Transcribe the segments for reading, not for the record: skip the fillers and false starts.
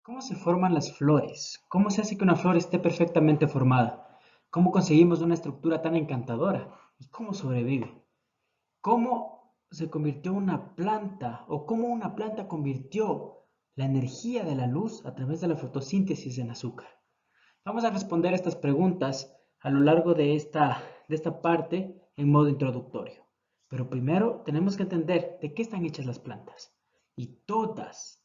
¿Cómo se forman las flores? ¿Cómo se hace que una flor esté perfectamente formada? ¿Cómo conseguimos una estructura tan encantadora? ¿Y cómo sobrevive? ¿Cómo se convirtió una planta o cómo una planta convirtió la energía de la luz a través de la fotosíntesis en azúcar? Vamos a responder estas preguntas a lo largo de esta parte en modo introductorio. Pero primero tenemos que entender de qué están hechas las plantas. Y todas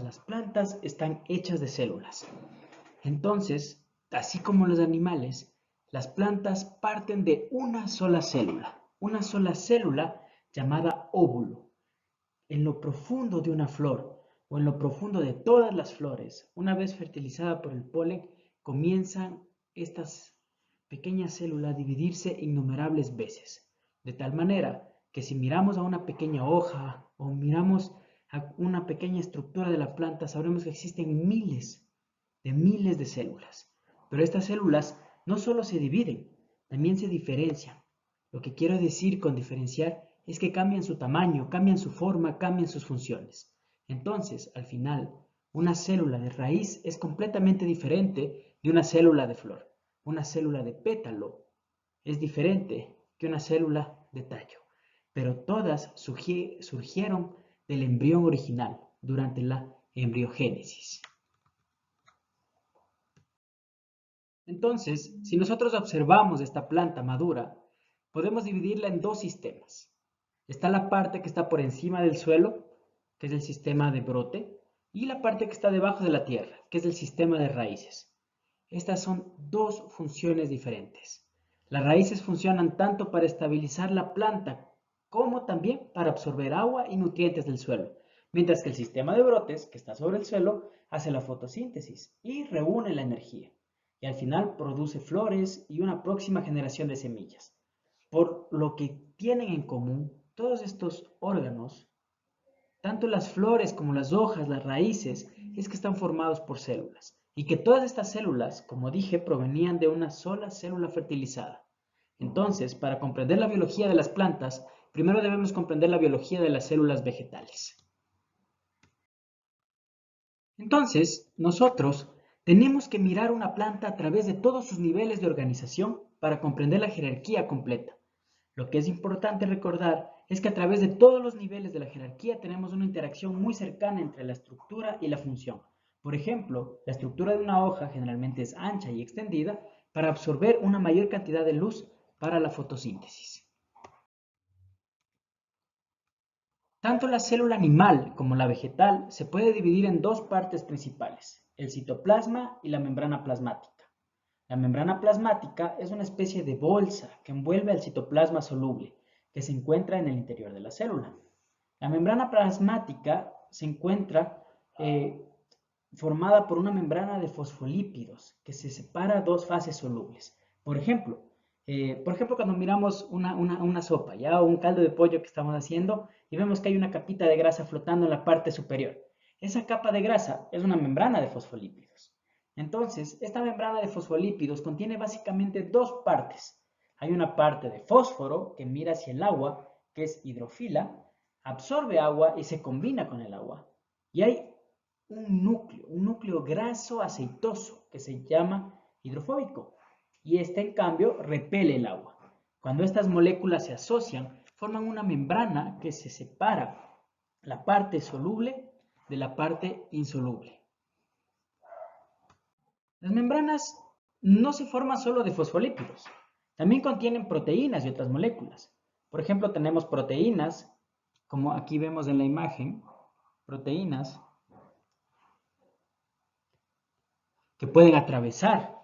las plantas están hechas de células. Entonces, así como los animales, las plantas parten de una sola célula llamada óvulo. En lo profundo de una flor o en lo profundo de todas las flores, una vez fertilizada por el polen, comienzan estas pequeñas células a dividirse innumerables veces, de tal manera que si miramos a una pequeña hoja o miramos a una pequeña estructura de la planta, sabremos que existen miles de células. Pero estas células no solo se dividen, también se diferencian. Lo que quiero decir con diferenciar es que cambian su tamaño, cambian su forma, cambian sus funciones. Entonces, al final, una célula de raíz es completamente diferente de una célula de flor. Una célula de pétalo es diferente que una célula de tallo. Pero todas surgieron del embrión original durante la embriogénesis. Entonces, si nosotros observamos esta planta madura, podemos dividirla en dos sistemas. Está la parte que está por encima del suelo, que es el sistema de brote, y la parte que está debajo de la tierra, que es el sistema de raíces. Estas son dos funciones diferentes. Las raíces funcionan tanto para estabilizar la planta como también para absorber agua y nutrientes del suelo, mientras que el sistema de brotes, que está sobre el suelo, hace la fotosíntesis y reúne la energía y al final produce flores y una próxima generación de semillas. Por lo que tienen en común todos estos órganos, tanto las flores como las hojas, las raíces, es que están formados por células y que todas estas células, como dije, provenían de una sola célula fertilizada. Entonces, para comprender la biología de las plantas, primero debemos comprender la biología de las células vegetales. Entonces, nosotros tenemos que mirar una planta a través de todos sus niveles de organización para comprender la jerarquía completa. Lo que es importante recordar es que a través de todos los niveles de la jerarquía tenemos una interacción muy cercana entre la estructura y la función. Por ejemplo, la estructura de una hoja generalmente es ancha y extendida para absorber una mayor cantidad de luz para la fotosíntesis. Tanto la célula animal como la vegetal se puede dividir en dos partes principales, el citoplasma y la membrana plasmática. La membrana plasmática es una especie de bolsa que envuelve al citoplasma soluble, que se encuentra en el interior de la célula. La membrana plasmática se encuentra formada por una membrana de fosfolípidos que se separa a dos fases solubles. Por ejemplo, cuando miramos una sopa, ¿ya? O un caldo de pollo que estamos haciendo y vemos que hay una capita de grasa flotando en la parte superior. Esa capa de grasa es una membrana de fosfolípidos. Entonces, esta membrana de fosfolípidos contiene básicamente dos partes. Hay una parte de fósforo que mira hacia el agua, que es hidrofila, absorbe agua y se combina con el agua. Y hay un núcleo graso aceitoso que se llama hidrofóbico. Y este, en cambio, repele el agua. Cuando estas moléculas se asocian, forman una membrana que se separa la parte soluble de la parte insoluble. Las membranas no se forman solo de fosfolípidos, también contienen proteínas y otras moléculas. Por ejemplo, tenemos proteínas, como aquí vemos en la imagen, proteínas que pueden atravesar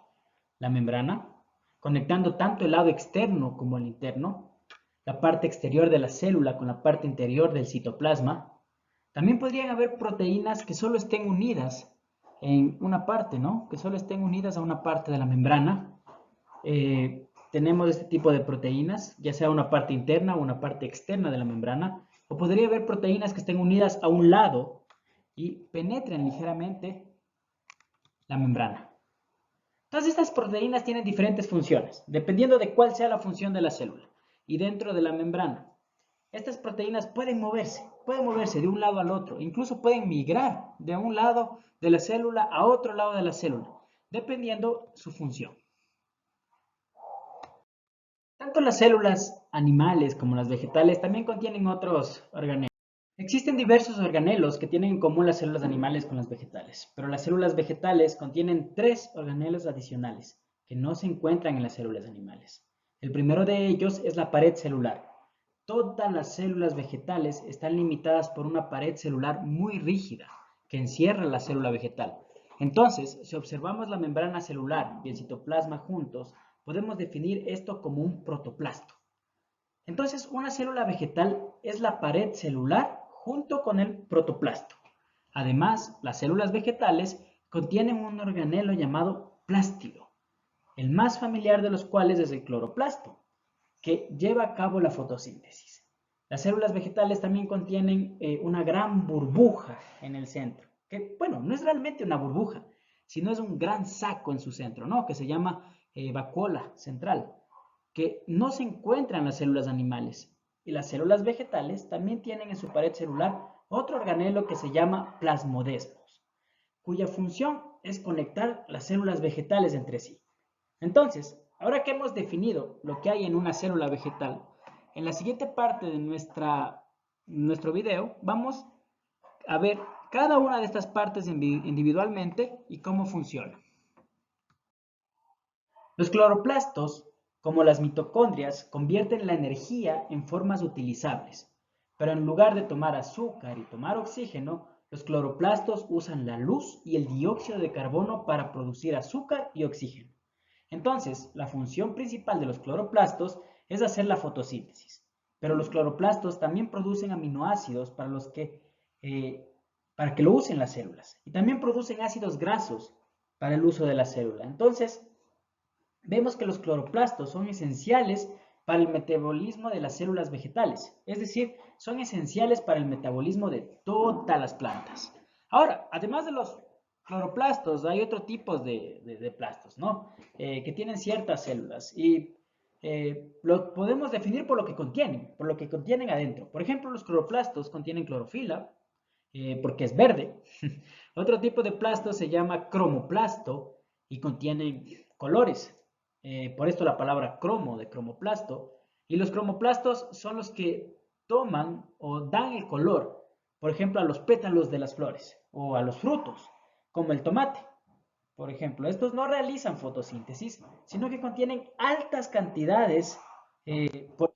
la membrana, conectando tanto el lado externo como el interno, la parte exterior de la célula con la parte interior del citoplasma. También podrían haber proteínas que solo estén unidas en una parte, ¿no? Que solo estén unidas a una parte de la membrana. Tenemos este tipo de proteínas, ya sea una parte interna o una parte externa de la membrana, o podría haber proteínas que estén unidas a un lado y penetren ligeramente la membrana. Todas estas proteínas tienen diferentes funciones, dependiendo de cuál sea la función de la célula y dentro de la membrana. Estas proteínas pueden moverse de un lado al otro, incluso pueden migrar de un lado de la célula a otro lado de la célula, dependiendo su función. Tanto las células animales como las vegetales también contienen otros organelos. Existen diversos organelos que tienen en común las células animales con las vegetales, pero las células vegetales contienen tres organelos adicionales que no se encuentran en las células animales. El primero de ellos es la pared celular. Todas las células vegetales están limitadas por una pared celular muy rígida que encierra la célula vegetal. Entonces, si observamos la membrana celular y el citoplasma juntos, podemos definir esto como un protoplasto. Entonces, una célula vegetal es la pared celular junto con el protoplasto. Además, las células vegetales contienen un organelo llamado plástido, el más familiar de los cuales es el cloroplasto, que lleva a cabo la fotosíntesis. Las células vegetales también contienen una gran burbuja en el centro, que, bueno, no es realmente una burbuja, sino es un gran saco en su centro, ¿no? Que se llama vacuola central, que no se encuentra en las células animales. Y las células vegetales también tienen en su pared celular otro organelo que se llama plasmodesmos, cuya función es conectar las células vegetales entre sí. Entonces, ahora que hemos definido lo que hay en una célula vegetal, en la siguiente parte de nuestro video vamos a ver cada una de estas partes individualmente y cómo funciona. Los cloroplastos, como las mitocondrias, convierten la energía en formas utilizables, pero en lugar de tomar azúcar y tomar oxígeno, los cloroplastos usan la luz y el dióxido de carbono para producir azúcar y oxígeno. Entonces, la función principal de los cloroplastos es hacer la fotosíntesis, pero los cloroplastos también producen aminoácidos para que lo usen las células y también producen ácidos grasos para el uso de la célula. Entonces, vemos que los cloroplastos son esenciales para el metabolismo de las células vegetales, es decir, son esenciales para el metabolismo de todas las plantas. Ahora, además de los cloroplastos, hay otro tipo de plastos, ¿no? Que tienen ciertas células y lo podemos definir por lo que contienen adentro. Por ejemplo, los cloroplastos contienen clorofila, porque es verde. Otro tipo de plasto se llama cromoplasto y contienen colores. Por esto la palabra cromo de cromoplasto. Y los cromoplastos son los que toman o dan el color, por ejemplo, a los pétalos de las flores o a los frutos, como el tomate. Por ejemplo, estos no realizan fotosíntesis, sino que contienen altas cantidades, por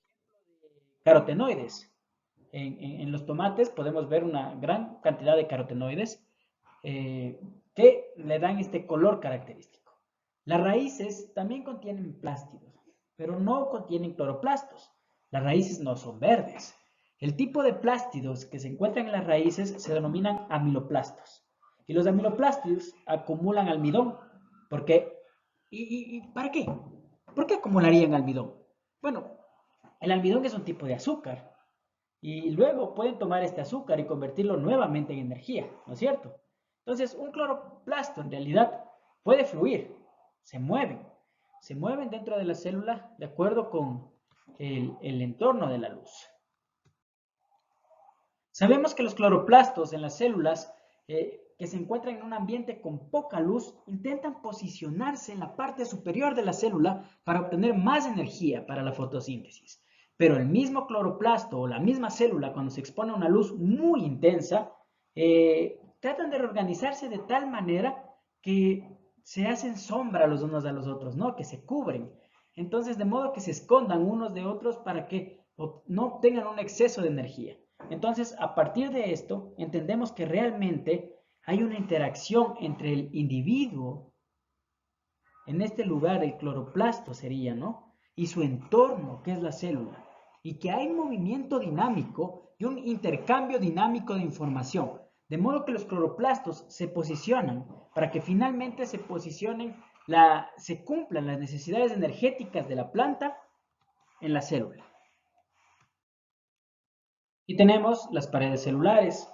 carotenoides. En los tomates podemos ver una gran cantidad de carotenoides que le dan este color característico. Las raíces también contienen plástidos, pero no contienen cloroplastos. Las raíces no son verdes. El tipo de plástidos que se encuentran en las raíces se denominan amiloplastos. Y los amiloplastos acumulan almidón. ¿Por qué? ¿Y para qué? ¿Por qué acumularían almidón? Bueno, el almidón es un tipo de azúcar y luego pueden tomar este azúcar y convertirlo nuevamente en energía, ¿no es cierto? Entonces, un cloroplasto en realidad puede fluir, se mueven, se mueven dentro de la célula de acuerdo con el entorno de la luz. Sabemos que los cloroplastos en las células que se encuentran en un ambiente con poca luz intentan posicionarse en la parte superior de la célula para obtener más energía para la fotosíntesis. Pero el mismo cloroplasto o la misma célula, cuando se expone a una luz muy intensa, tratan de reorganizarse de tal manera que se hacen sombra los unos a los otros, ¿no? Que se cubren. Entonces, de modo que se escondan unos de otros para que no obtengan un exceso de energía. Entonces, a partir de esto, entendemos que realmente hay una interacción entre el individuo, en este lugar el cloroplasto sería, ¿no? Y su entorno, que es la célula. Y que hay movimiento dinámico y un intercambio dinámico de información. De modo que los cloroplastos se posicionan para que finalmente se cumplan las necesidades energéticas de la planta en la célula. Y tenemos las paredes celulares.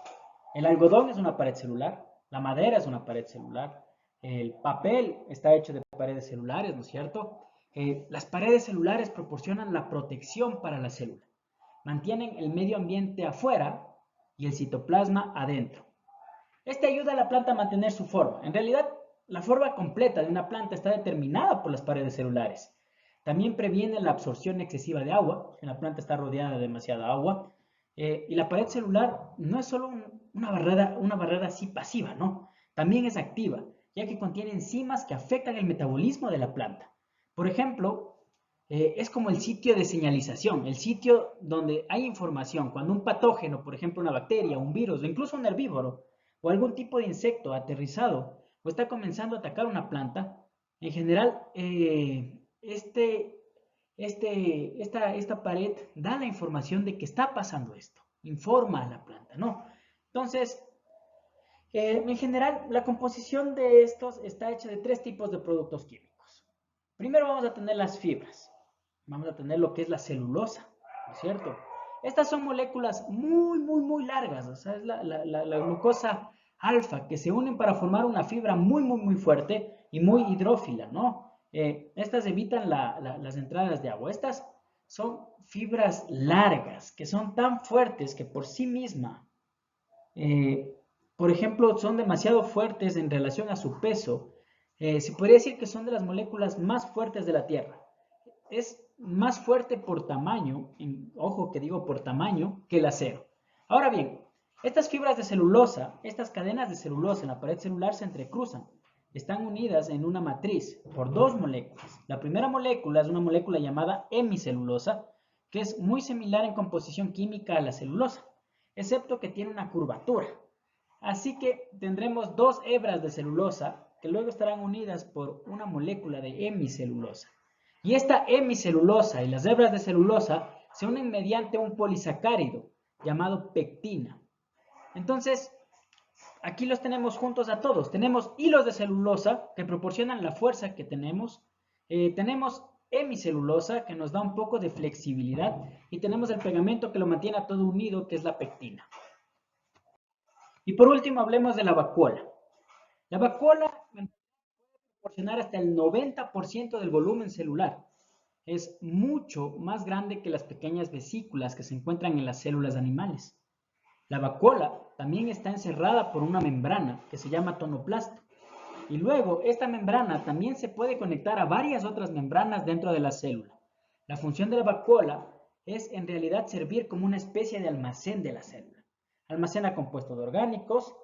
El algodón es una pared celular, la madera es una pared celular, el papel está hecho de paredes celulares, ¿no es cierto? Las paredes celulares proporcionan la protección para la célula. mantienen el medio ambiente afuera y el citoplasma adentro. Este ayuda a la planta a mantener su forma. En realidad, la forma completa de una planta está determinada por las paredes celulares. También previene la absorción excesiva de agua. La planta está rodeada de demasiada agua. Y la pared celular no es solo una barrera así pasiva, ¿no? También es activa, ya que contiene enzimas que afectan el metabolismo de la planta. Por ejemplo, es como el sitio de señalización, el sitio donde hay información. Cuando un patógeno, por ejemplo una bacteria, un virus o incluso un herbívoro o algún tipo de insecto aterrizado o está comenzando a atacar una planta, en general esta pared da la información de que está pasando esto, informa a la planta, ¿no? Entonces, en general, la composición de estos está hecha de tres tipos de productos químicos. Primero vamos a tener las fibras, vamos a tener lo que es la celulosa, ¿no es cierto? Estas son moléculas muy largas, o sea, es la glucosa alfa, que se unen para formar una fibra muy fuerte y muy hidrófila, ¿no? Estas evitan las entradas de agua. Estas son fibras largas, que son tan fuertes que por sí misma, eh, por ejemplo, son demasiado fuertes en relación a su peso. Se podría decir que son de las moléculas más fuertes de la Tierra. Es más fuerte por tamaño, ojo que digo por tamaño, que el acero. Ahora bien, estas fibras de celulosa, estas cadenas de celulosa en la pared celular se entrecruzan. Están unidas en una matriz por dos moléculas. La primera molécula es una molécula llamada hemicelulosa, que es muy similar en composición química a la celulosa, excepto que tiene una curvatura. Así que tendremos dos hebras de celulosa que luego estarán unidas por una molécula de hemicelulosa. Y esta hemicelulosa y las hebras de celulosa se unen mediante un polisacárido llamado pectina. Entonces, aquí los tenemos juntos a todos. Tenemos hilos de celulosa que proporcionan la fuerza que tenemos. Tenemos hemicelulosa que nos da un poco de flexibilidad. Y tenemos el pegamento que lo mantiene a todo unido, que es la pectina. Y por último, hablemos de la vacuola. La vacuola puede proporcionar hasta el 90% del volumen celular. Es mucho más grande que las pequeñas vesículas que se encuentran en las células animales. La vacuola también está encerrada por una membrana que se llama tonoplasto. Y luego, esta membrana también se puede conectar a varias otras membranas dentro de la célula. La función de la vacuola es en realidad servir como una especie de almacén de la célula. Almacena compuestos orgánicos.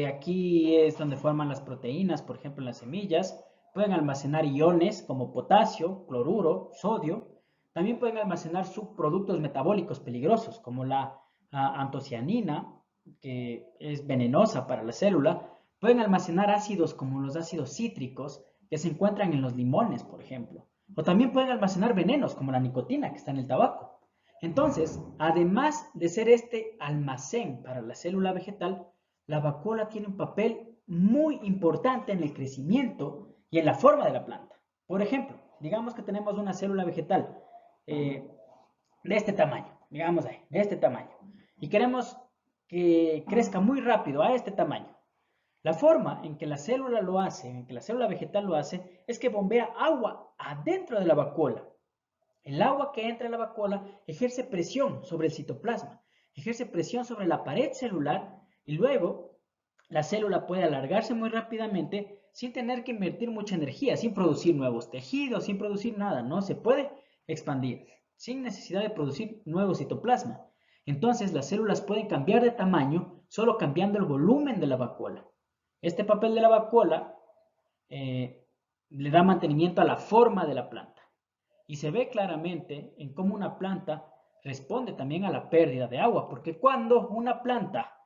Aquí es donde forman las proteínas, por ejemplo, en las semillas. Pueden almacenar iones como potasio, cloruro, sodio. También pueden almacenar subproductos metabólicos peligrosos como la antocianina, que es venenosa para la célula. Pueden almacenar ácidos como los ácidos cítricos que se encuentran en los limones, por ejemplo. O también pueden almacenar venenos como la nicotina que está en el tabaco. Entonces, además de ser este almacén para la célula vegetal, la vacuola tiene un papel muy importante en el crecimiento y en la forma de la planta. Por ejemplo, digamos que tenemos una célula vegetal de este tamaño, digamos ahí, de este tamaño, y queremos que crezca muy rápido a este tamaño. La forma en que la célula lo hace, en que la célula vegetal lo hace, es que bombea agua adentro de la vacuola. El agua que entra en la vacuola ejerce presión sobre el citoplasma, ejerce presión sobre la pared celular y luego la célula puede alargarse muy rápidamente sin tener que invertir mucha energía, sin producir nuevos tejidos, sin producir nada, ¿no? Se puede expandir sin necesidad de producir nuevo citoplasma. Entonces las células pueden cambiar de tamaño solo cambiando el volumen de la vacuola. Este papel de la vacuola le da mantenimiento a la forma de la planta. Y se ve claramente en cómo una planta responde también a la pérdida de agua, porque cuando una planta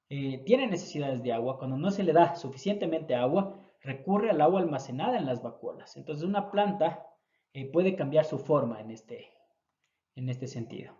tiene necesidades de agua, cuando no se le da suficientemente agua, recurre al agua almacenada en las vacuolas. Entonces una planta puede cambiar su forma en este sentido.